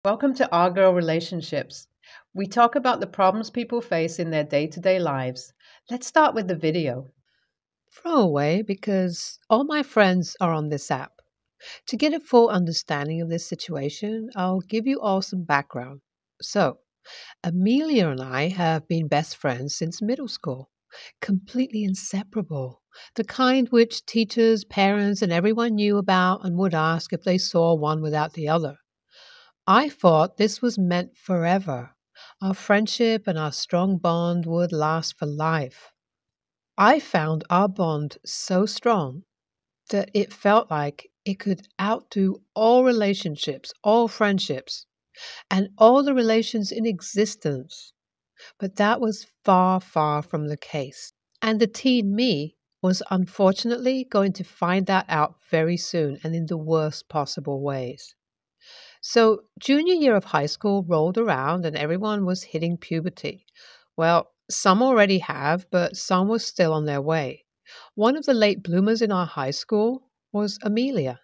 Welcome to Our Girl Relationships. We talk about the problems people face in their day to day lives. Let's start with the video. Throwaway because all my friends are on this app. To get a full understanding of this situation, I'll give you all some background. So, Amelia and I have been best friends since middle school, completely inseparable. The kind which teachers, parents, and everyone knew about and would ask if they saw one without the other. I thought this was meant forever. Our friendship and our strong bond would last for life. I found our bond so strong that it felt like it could outdo all relationships, all friendships, and all the relations in existence. But that was far, far from the case. And the teen me was unfortunately going to find that out very soon and in the worst possible ways. So, junior year of high school rolled around and everyone was hitting puberty. Well, some already have, but some were still on their way. One of the late bloomers in our high school was Amelia.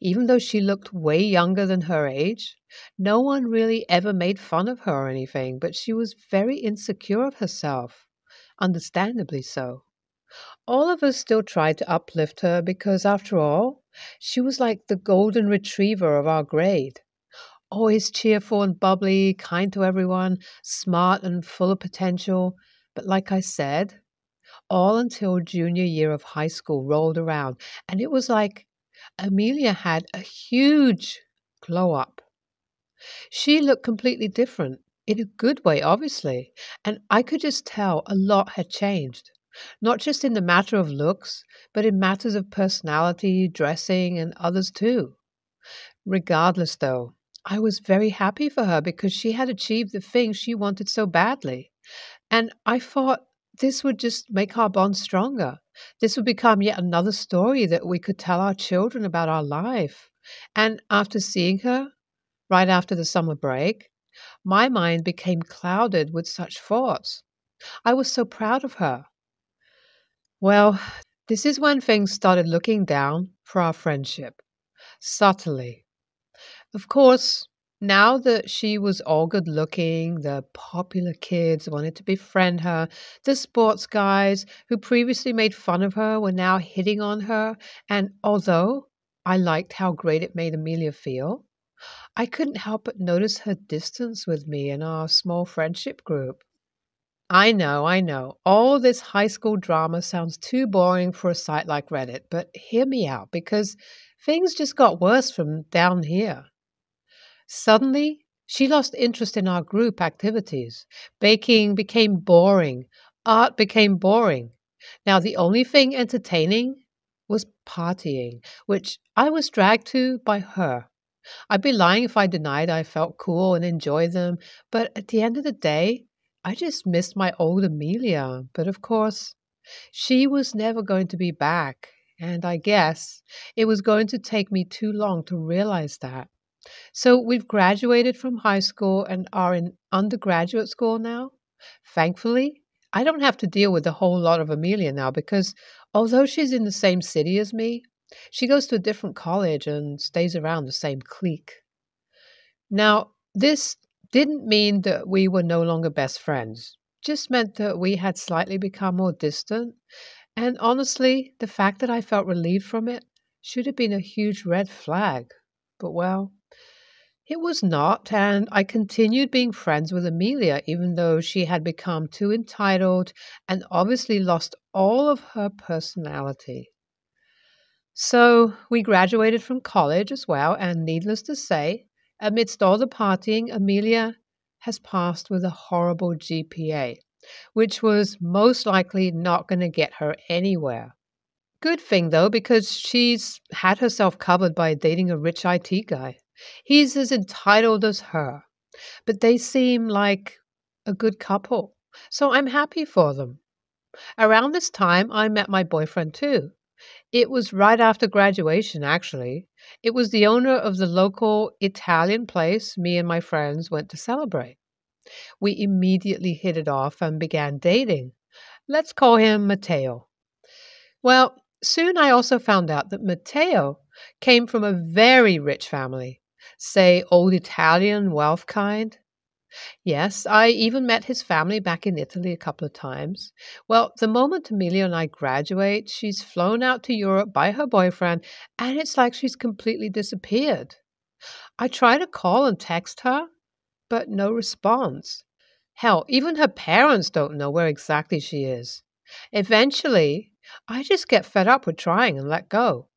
Even though she looked way younger than her age, no one really ever made fun of her or anything, but she was very insecure of herself, understandably so. All of us still tried to uplift her because, after all, she was like the golden retriever of our grade. Always cheerful and bubbly, kind to everyone, smart and full of potential. But like I said, all until junior year of high school rolled around, and it was like Amelia had a huge glow up. She looked completely different, in a good way, obviously, and I could just tell a lot had changed. Not just in the matter of looks, but in matters of personality, dressing, and others too. Regardless, though, I was very happy for her because she had achieved the thing she wanted so badly. And I thought this would just make our bond stronger. This would become yet another story that we could tell our children about our life. And after seeing her, right after the summer break, my mind became clouded with such thoughts. I was so proud of her. Well, this is when things started looking down for our friendship, subtly. Of course, now that she was all good looking, the popular kids wanted to befriend her. The sports guys who previously made fun of her were now hitting on her. And although I liked how great it made Amelia feel, I couldn't help but notice her distance with me and our small friendship group. I know. All this high school drama sounds too boring for a site like Reddit, but hear me out because things just got worse from down here. Suddenly, she lost interest in our group activities. Baking became boring. Art became boring. Now, the only thing entertaining was partying, which I was dragged to by her. I'd be lying if I denied I felt cool and enjoyed them, but at the end of the day, I just missed my old Amelia. But of course, she was never going to be back, and I guess it was going to take me too long to realize that. So we've graduated from high school and are in undergraduate school now. Thankfully, I don't have to deal with a whole lot of Amelia now because although she's in the same city as me, she goes to a different college and stays around the same clique. Now, this didn't mean that we were no longer best friends, just meant that we had slightly become more distant. And honestly, the fact that I felt relieved from it should have been a huge red flag. But well, it was not, and I continued being friends with Amelia, even though she had become too entitled and obviously lost all of her personality. So we graduated from college as well, and needless to say, amidst all the partying, Amelia has passed with a horrible GPA, which was most likely not going to get her anywhere. Good thing though, because she's had herself covered by dating a rich IT guy. He's as entitled as her, but they seem like a good couple. So I'm happy for them. Around this time, I met my boyfriend too. It was right after graduation, actually. It was the owner of the local Italian place me and my friends went to celebrate. We immediately hit it off and began dating. Let's call him Matteo. Well, soon I also found out that Matteo came from a very rich family. Say, old Italian wealth kind? Yes, I even met his family back in Italy a couple of times. Well, the moment Amelia and I graduate, she's flown out to Europe by her boyfriend, and it's like she's completely disappeared. I try to call and text her, but no response. Hell, even her parents don't know where exactly she is. Eventually, I just get fed up with trying and let go.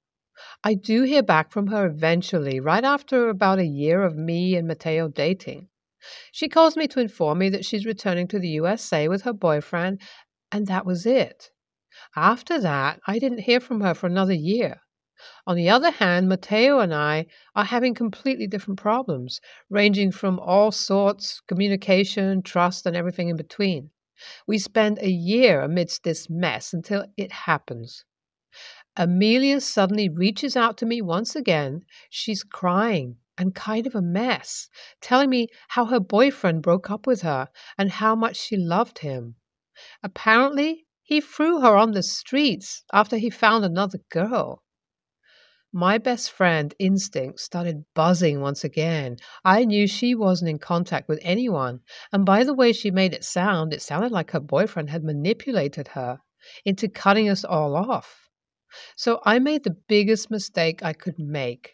I do hear back from her eventually, right after about a year of me and Matteo dating. She calls me to inform me that she's returning to the USA with her boyfriend, and that was it. After that, I didn't hear from her for another year. On the other hand, Matteo and I are having completely different problems, ranging from all sorts, communication, trust, and everything in between. We spend a year amidst this mess until it happens. Amelia suddenly reaches out to me once again. She's crying and kind of a mess, telling me how her boyfriend broke up with her and how much she loved him. Apparently, he threw her on the streets after he found another girl. My best friend instinct started buzzing once again. I knew she wasn't in contact with anyone, and by the way she made it sounded like her boyfriend had manipulated her into cutting us all off. So I made the biggest mistake I could make.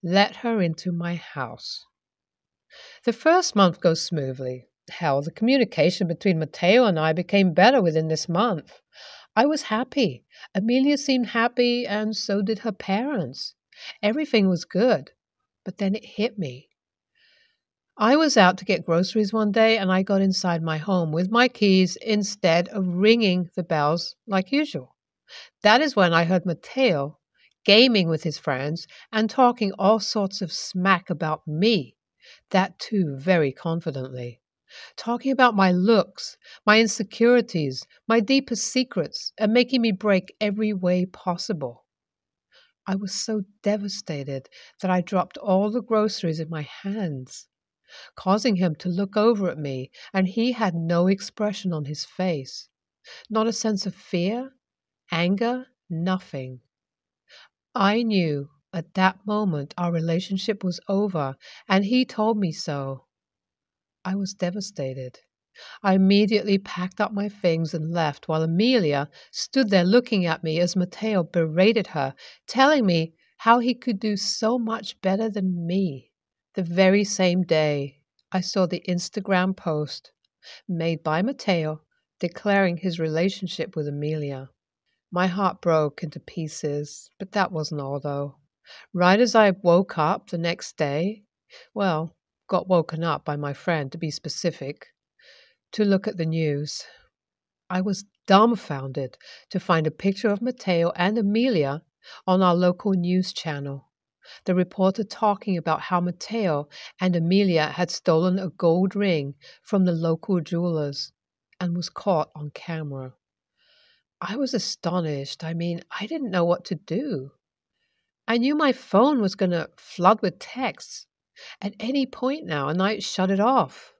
Let her into my house. The first month goes smoothly. Hell, the communication between Matteo and I became better within this month. I was happy. Amelia seemed happy, and so did her parents. Everything was good. But then it hit me. I was out to get groceries one day, and I got inside my home with my keys instead of ringing the bells like usual. That is when I heard Matteo gaming with his friends and talking all sorts of smack about me, that too very confidently. Talking about my looks, my insecurities, my deepest secrets, and making me break every way possible. I was so devastated that I dropped all the groceries in my hands, causing him to look over at me, and he had no expression on his face. Not a sense of fear, anger, nothing. I knew at that moment our relationship was over, and he told me so. I was devastated. I immediately packed up my things and left while Amelia stood there looking at me as Matteo berated her, telling me how he could do so much better than me. The very same day, I saw the Instagram post made by Matteo declaring his relationship with Amelia. My heart broke into pieces, but that wasn't all, though. Right as I woke up the next day, well, got woken up by my friend, to be specific, to look at the news, I was dumbfounded to find a picture of Matteo and Amelia on our local news channel. The reporter talking about how Matteo and Amelia had stolen a gold ring from the local jewelers and was caught on camera. I was astonished. I mean, I didn't know what to do. I knew my phone was going to flood with texts at any point now, and I shut it off.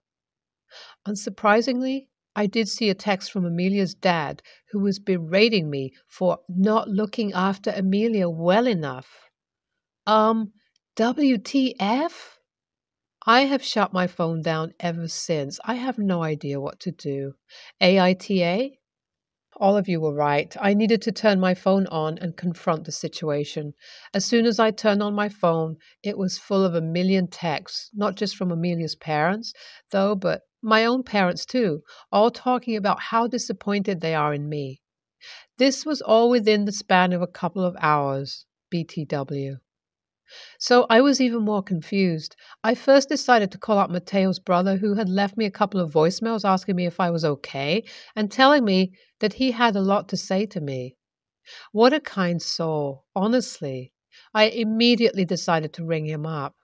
Unsurprisingly, I did see a text from Amelia's dad, who was berating me for not looking after Amelia well enough. WTF? I have shut my phone down ever since. I have no idea what to do. AITA? All of you were right. I needed to turn my phone on and confront the situation. As soon as I turned on my phone, it was full of a million texts, not just from Amelia's parents, though, but my own parents too, all talking about how disappointed they are in me. This was all within the span of a couple of hours. BTW. So I was even more confused. I first decided to call up Matteo's brother, who had left me a couple of voicemails asking me if I was okay and telling me that he had a lot to say to me. What a kind soul, honestly. I immediately decided to ring him up.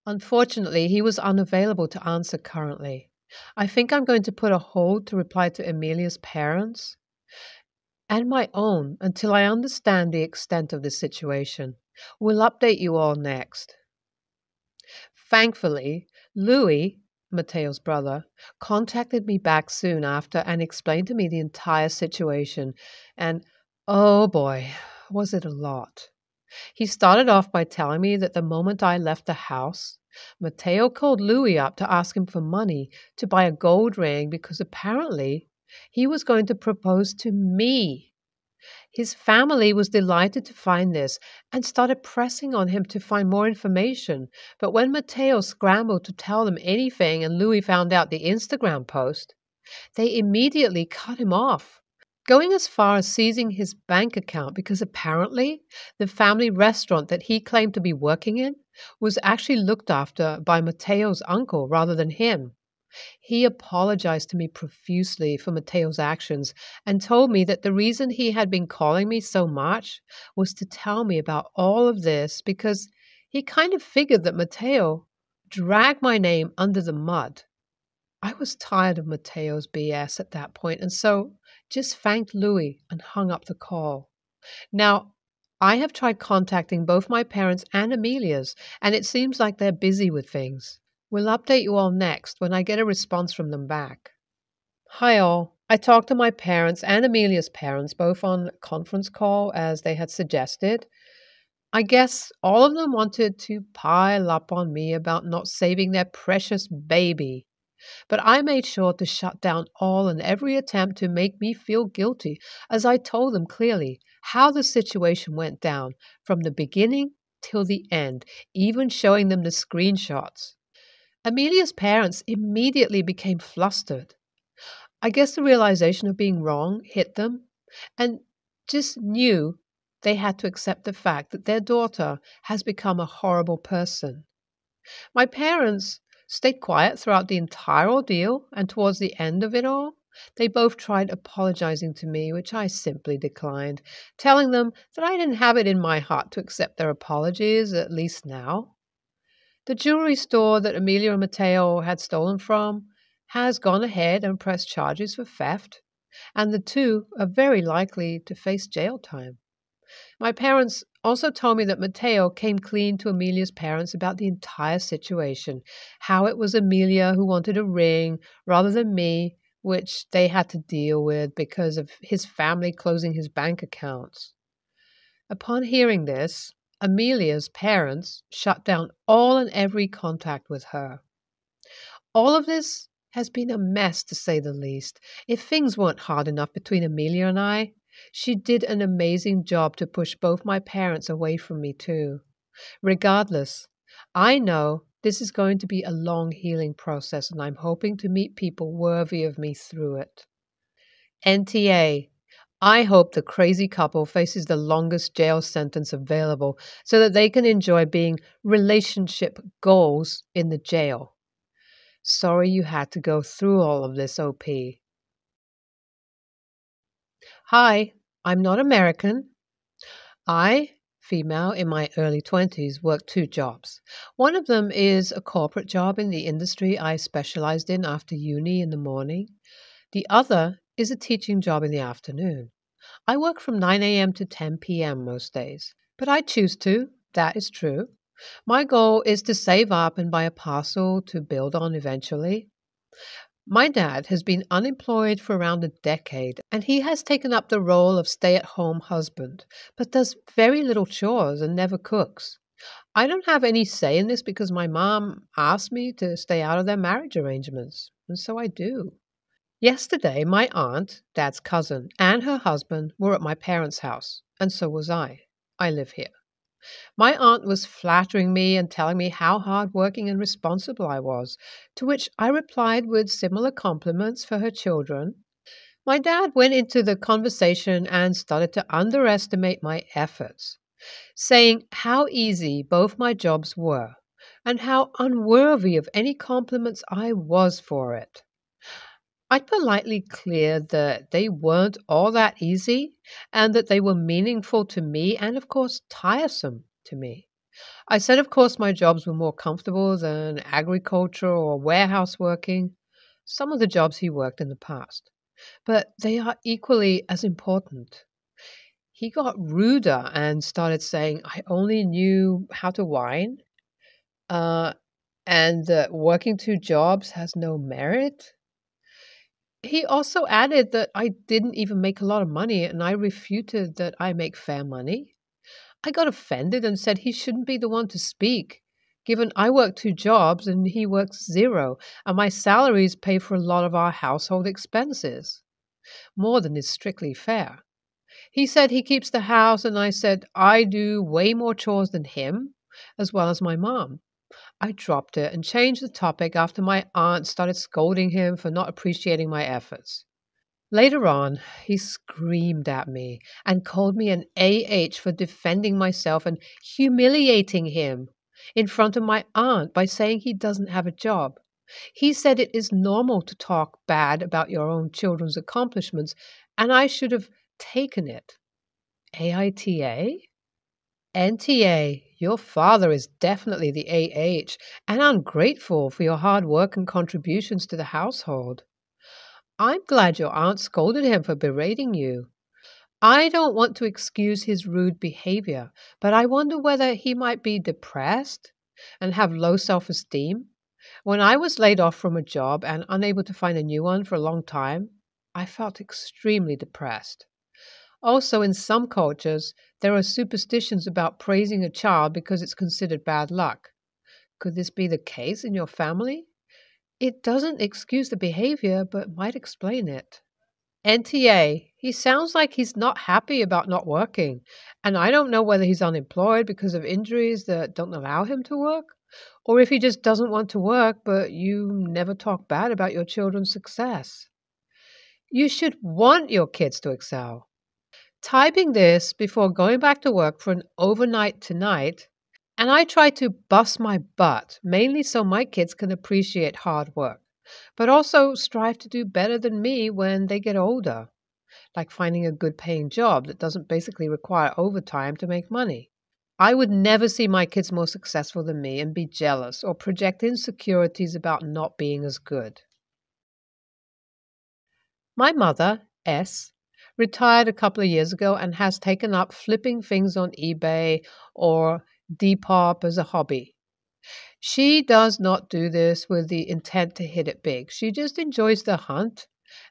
Unfortunately, he was unavailable to answer currently. I think I'm going to put a hold to reply to Amelia's parents and my own until I understand the extent of the situation. We'll update you all next. Thankfully, Louis, Matteo's brother, contacted me back soon after and explained to me the entire situation. And, oh boy, was it a lot. He started off by telling me that the moment I left the house, Matteo called Louis up to ask him for money to buy a gold ring because apparently he was going to propose to me. His family was delighted to find this and started pressing on him to find more information. But when Matteo scrambled to tell them anything and Louis found out the Instagram post, they immediately cut him off, going as far as seizing his bank account because apparently the family restaurant that he claimed to be working in was actually looked after by Matteo's uncle rather than him. He apologized to me profusely for Matteo's actions and told me that the reason he had been calling me so much was to tell me about all of this because he kind of figured that Matteo dragged my name under the mud. I was tired of Matteo's BS at that point and so just thanked Louis and hung up the call. Now, I have tried contacting both my parents and Amelia's, and it seems like they're busy with things. We'll update you all next when I get a response from them back. Hi all. I talked to my parents and Amelia's parents both on a conference call as they had suggested. I guess all of them wanted to pile up on me about not saving their precious baby. But I made sure to shut down all and every attempt to make me feel guilty, as I told them clearly how the situation went down from the beginning till the end, even showing them the screenshots. Amelia's parents immediately became flustered. I guess the realization of being wrong hit them and just knew they had to accept the fact that their daughter has become a horrible person. My parents stayed quiet throughout the entire ordeal, and towards the end of it all, they both tried apologizing to me, which I simply declined, telling them that I didn't have it in my heart to accept their apologies, at least now. The jewelry store that Amelia and Matteo had stolen from has gone ahead and pressed charges for theft, and the two are very likely to face jail time. My parents also told me that Matteo came clean to Amelia's parents about the entire situation, how it was Amelia who wanted a ring rather than me, which they had to deal with because of his family closing his bank accounts. Upon hearing this, Amelia's parents shut down all and every contact with her. All of this has been a mess, to say the least. If things weren't hard enough between Amelia and I, she did an amazing job to push both my parents away from me, too. Regardless, I know this is going to be a long healing process, and I'm hoping to meet people worthy of me through it. NTA. I hope the crazy couple faces the longest jail sentence available so that they can enjoy being relationship goals in the jail. Sorry you had to go through all of this, OP. Hi, I'm not American. I, female in my early 20s, work two jobs. One of them is a corporate job in the industry I specialized in after uni in the morning. The other is a teaching job in the afternoon. I work from 9 a.m. to 10 p.m. most days, but I choose to. That is true. My goal is to save up and buy a parcel to build on eventually. My dad has been unemployed for around a decade, and he has taken up the role of stay-at-home husband, but does very little chores and never cooks. I don't have any say in this because my mom asked me to stay out of their marriage arrangements, and so I do. Yesterday, my aunt, Dad's cousin, and her husband were at my parents' house, and so was I. I live here. My aunt was flattering me and telling me how hard-working and responsible I was, to which I replied with similar compliments for her children. My dad went into the conversation and started to underestimate my efforts, saying how easy both my jobs were and how unworthy of any compliments I was for it. I politely cleared that they weren't all that easy and that they were meaningful to me and, of course, tiresome to me. I said, of course, my jobs were more comfortable than agriculture or warehouse working, some of the jobs he worked in the past, but they are equally as important. He got ruder and started saying I only knew how to whine, and that working two jobs has no merit. He also added that I didn't even make a lot of money, and I refuted that I make fair money. I got offended and said he shouldn't be the one to speak, given I work 2 jobs and he works 0, and my salaries pay for a lot of our household expenses, more than is strictly fair. He said he keeps the house, and I said I do way more chores than him, as well as my mom. I dropped it and changed the topic after my aunt started scolding him for not appreciating my efforts. Later on, he screamed at me and called me an AH for defending myself and humiliating him in front of my aunt by saying he doesn't have a job. He said it is normal to talk bad about your own children's accomplishments, and I should have taken it. AITA? NTA, your father is definitely the AH and ungrateful for your hard work and contributions to the household. I'm glad your aunt scolded him for berating you. I don't want to excuse his rude behavior, but I wonder whether he might be depressed and have low self-esteem. When I was laid off from a job and unable to find a new one for a long time, I felt extremely depressed. Also, in some cultures, there are superstitions about praising a child because it's considered bad luck. Could this be the case in your family? It doesn't excuse the behavior, but might explain it. NTA, he sounds like he's not happy about not working, and I don't know whether he's unemployed because of injuries that don't allow him to work, or if he just doesn't want to work, but you never talk bad about your children's success. You should want your kids to excel. Typing this before going back to work for an overnight tonight, and I try to bust my butt, mainly so my kids can appreciate hard work, but also strive to do better than me when they get older, like finding a good paying job that doesn't basically require overtime to make money. I would never see my kids more successful than me and be jealous or project insecurities about not being as good. My mother, S, retired a couple of years ago and has taken up flipping things on eBay or Depop as a hobby. She does not do this with the intent to hit it big. She just enjoys the hunt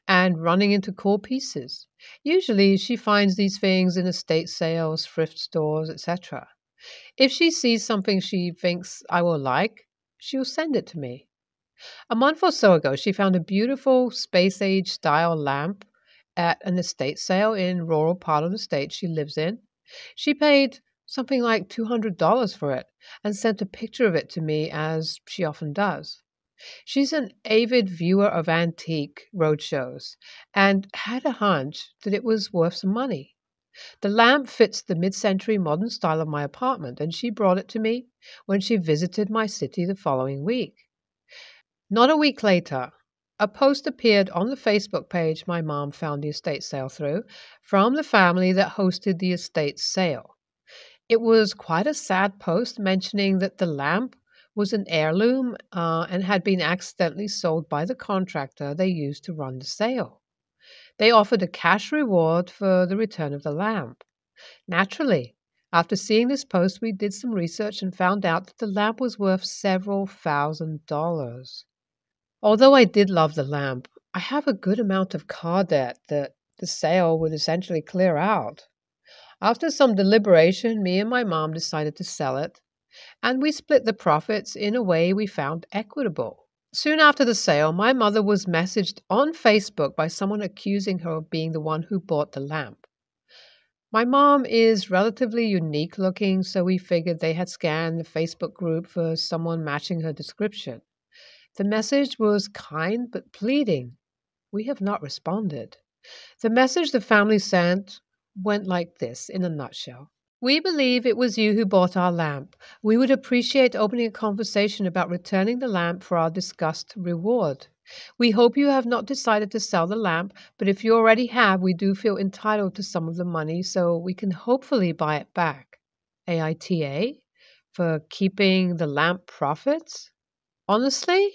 and running into cool pieces. Usually she finds these things in estate sales, thrift stores, etc. If she sees something she thinks I will like, she'll send it to me. A month or so ago, she found a beautiful space-age style lamp at an estate sale in rural part of the state she lives in. She paid something like $200 for it and sent a picture of it to me, as she often does. She's an avid viewer of antique roadshows and had a hunch that it was worth some money. The lamp fits the mid-century modern style of my apartment, and she brought it to me when she visited my city the following week. Not a week later, a post appeared on the Facebook page my mom found the estate sale through from the family that hosted the estate sale. It was quite a sad post mentioning that the lamp was an heirloom and had been accidentally sold by the contractor they used to run the sale. They offered a cash reward for the return of the lamp. Naturally, after seeing this post, we did some research and found out that the lamp was worth several $1,000s. Although I did love the lamp, I have a good amount of car debt that the sale would essentially clear out. After some deliberation, me and my mom decided to sell it, and we split the profits in a way we found equitable. Soon after the sale, my mother was messaged on Facebook by someone accusing her of being the one who bought the lamp. My mom is relatively unique looking, so we figured they had scanned the Facebook group for someone matching her description. The message was kind but pleading. We have not responded. The message the family sent went like this in a nutshell. We believe it was you who bought our lamp. We would appreciate opening a conversation about returning the lamp for our discussed reward. We hope you have not decided to sell the lamp, but if you already have, we do feel entitled to some of the money, so we can hopefully buy it back. AITA? For keeping the lamp profits? Honestly?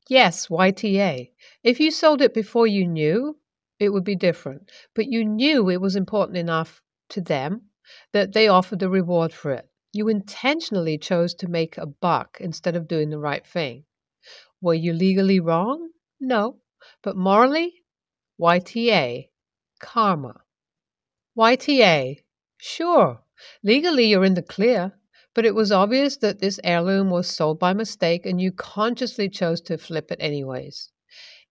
Yes, YTA. If you sold it before you knew, it would be different. But you knew it was important enough to them that they offered a reward for it. You intentionally chose to make a buck instead of doing the right thing. Were you legally wrong? No. But morally? YTA. Karma. YTA. Sure. Legally, you're in the clear, but it was obvious that this heirloom was sold by mistake and you consciously chose to flip it anyways.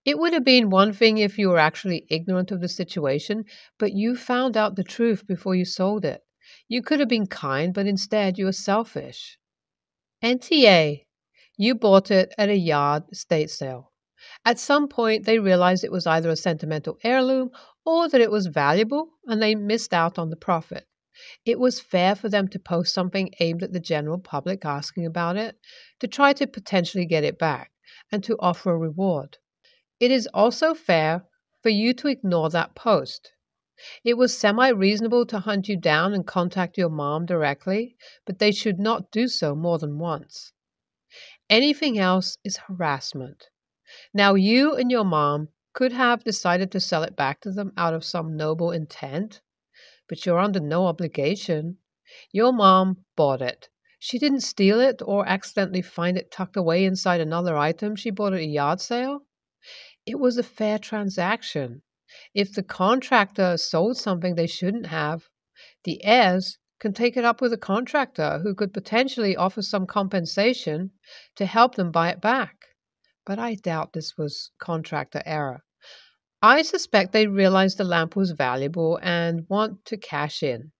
It would have been one thing if you were actually ignorant of the situation, but you found out the truth before you sold it. You could have been kind, but instead you were selfish. NTA. You bought it at a yard estate sale. At some point, they realized it was either a sentimental heirloom or that it was valuable, and they missed out on the profit. It was fair for them to post something aimed at the general public asking about it, to try to potentially get it back, and to offer a reward. It is also fair for you to ignore that post. It was semi-reasonable to hunt you down and contact your mom directly, but they should not do so more than once. Anything else is harassment. Now, you and your mom could have decided to sell it back to them out of some noble intent, but you're under no obligation. Your mom bought it. She didn't steal it or accidentally find it tucked away inside another item she bought at a yard sale. It was a fair transaction. If the contractor sold something they shouldn't have, the heirs can take it up with the contractor, who could potentially offer some compensation to help them buy it back. But I doubt this was contractor error. I suspect they realized the lamp was valuable and want to cash in.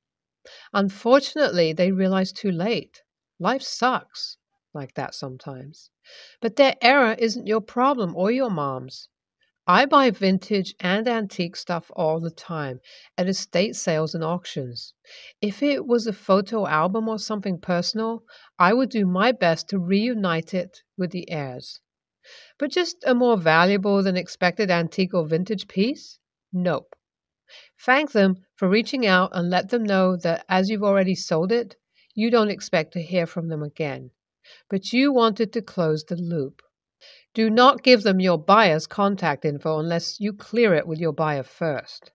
Unfortunately, they realized too late. Life sucks like that sometimes. But their error isn't your problem or your mom's. I buy vintage and antique stuff all the time at estate sales and auctions. If it was a photo album or something personal, I would do my best to reunite it with the heirs. But just a more valuable than expected antique or vintage piece? Nope. Thank them for reaching out and let them know that as you've already sold it, you don't expect to hear from them again. But you wanted to close the loop. Do not give them your buyer's contact info unless you clear it with your buyer first.